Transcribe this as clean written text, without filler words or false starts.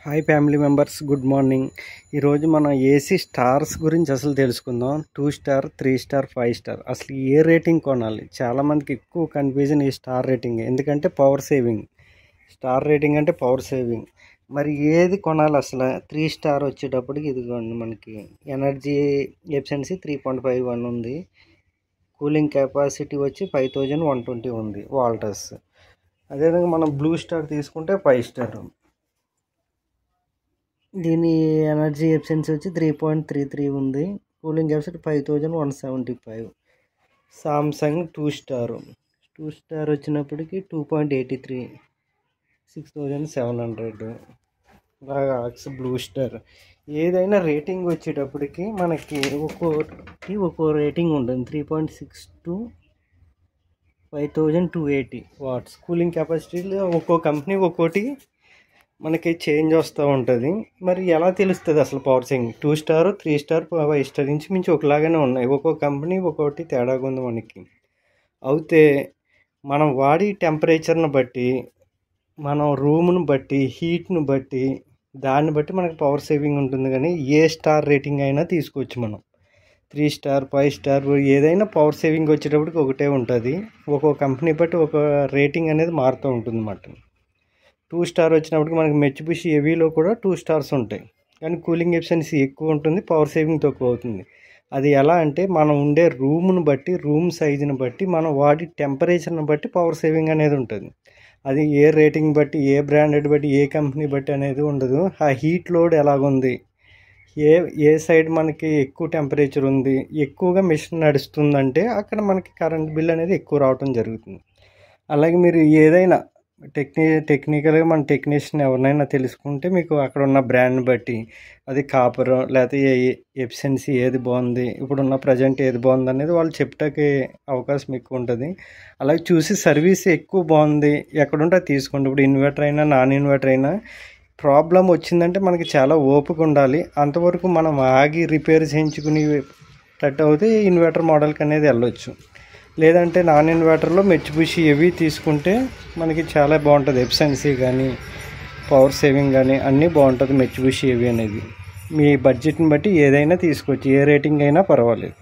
Hi family members, good morning. ఈరోజు మనం AC stars గురించి అసలు తెలుసుకుందాం. 2 స్టార్, 3 స్టార్, 5 స్టార్ అసలు ఏ రేటింగ్ కొనాలి? చాలామందికి ఎక్కువ కన్ఫ్యూజన్ ఈ స్టార్ రేటింగ్. ఎందుకంటే పవర్ సేవింగ్. స్టార్ రేటింగ్ అంటే పవర్ సేవింగ్. మరి ఏది కొనాలి అసలు? 3 స్టార్ వచ్చేటప్పటికి ఇదిగోండి, మనకి ఎనర్జీ ఎఫిషియన్సీ 3.51 ఉంది. కూలింగ్ కెపాసిటీ వచ్చి 5120 ఉంది వాల్టర్స్. అదేవిధంగా మనం బ్లూ స్టార్ తీసుకుంటే 5 స్టార్. దీని ఎనర్జీ ఎఫిషియన్సీ వచ్చి 3.33 ఉంది. Cooling capacity 5175. సామ్సంగ్ 2 స్టార్ వచ్చినప్పటికి 2.83, 6700. అలాగా బ్లూ స్టార్. ఏదైనా రేటింగ్ వచ్చేటప్పటికి మనకి ఒక్కో రేటింగ్ ఉంటుంది. 3.62, 5280 వాట్స్. కూలింగ్ కెపాసిటీలో ఒక్కో కంపెనీ ఒక్కోటి మనకి చేంజ్ వస్తూ ఉంటుంది. మరి ఎలా తెలుస్తుంది అసలు power saving? 2 star, 3 star, 5 star నుంచి మించి ఒకలాగానే ఉన్నాయి. ఒక్కో కంపెనీ ఒక్కొక్కటి తేడాగా ఉంది మనకి. అయితే మనం వాడి టెంపరేచర్ని బట్టి, మనం రూమ్ను బట్టి, హీట్ను బట్టి, దాన్ని బట్టి మనకి పవర్ సేవింగ్ ఉంటుంది. కానీ ఏ స్టార్ రేటింగ్ అయినా తీసుకోవచ్చు మనం. 3 స్టార్, 5 స్టార్ ఏదైనా పవర్ సేవింగ్ వచ్చేటప్పటికి ఒకటే ఉంటుంది. ఒక్కో కంపెనీ బట్టి ఒక రేటింగ్ అనేది మారుతూ ఉంటుంది అన్నమాట. 2 స్టార్ వచ్చినప్పటికి మనకి మిత్సుబిషి హెవీలో కూడా 2 స్టార్స్ ఉంటాయి. కానీ కూలింగ్ ఎఫిషియన్సీ ఎక్కువ ఉంటుంది, పవర్ సేవింగ్ తక్కువ అవుతుంది. అది ఎలా అంటే మనం ఉండే రూమ్ను బట్టి, రూమ్ సైజుని బట్టి, మనం వాడి టెంపరేచర్ని బట్టి పవర్ సేవింగ్ అనేది ఉంటుంది. అది ఏ రేటింగ్ బట్టి, ఏ బ్రాండెడ్ బట్టి, ఏ కంపెనీ బట్టి అనేది ఉండదు. ఆ హీట్ లోడ్ ఎలాగుంది, ఏ సైడ్ మనకి ఎక్కువ టెంపరేచర్ ఉంది, ఎక్కువగా మిషన్ నడుస్తుందంటే అక్కడ మనకి కరెంట్ బిల్ అనేది ఎక్కువ రావడం జరుగుతుంది. అలాగే మీరు ఏదైనా టెక్నికల్గా మన టెక్నీషియన్ ఎవరినైనా తెలుసుకుంటే మీకు అక్కడ ఉన్న బ్రాండ్ని బట్టి, అది కాపర్ లేకపోతే ఎఫిషియన్సీ ఏది బాగుంది, ఇప్పుడున్న ప్రజెంట్ ఏది బాగుంది అనేది వాళ్ళు చెప్తాకే అవకాశం ఎక్కువ ఉంటుంది. అలాగే చూసి సర్వీస్ ఎక్కువ బాగుంది ఎక్కడుంటే అది తీసుకోండి. ఇప్పుడు ఇన్వర్టర్ అయినా, నాన్ ఇన్వర్టర్ అయినా ప్రాబ్లం వచ్చిందంటే మనకి చాలా ఓపిక ఉండాలి. అంతవరకు మనం ఆగి రిపేర్ చేయించుకునేటట్టు అయితే ఇన్వర్టర్ మోడల్కి అనేది వెళ్ళొచ్చు. లేదంటే నాన్ ఇన్వర్టర్లో మిత్సుబిషి హెవీ తీసుకుంటే మనకి చాలా బాగుంటుంది. ఎఫిషియన్సీ కానీ, పవర్ సేవింగ్ కానీ అన్నీ బాగుంటుంది మిత్సుబిషి హెవీ అనేది. మీ బడ్జెట్ని బట్టి ఏదైనా తీసుకోవచ్చు, ఏ రేటింగ్ అయినా పర్వాలేదు.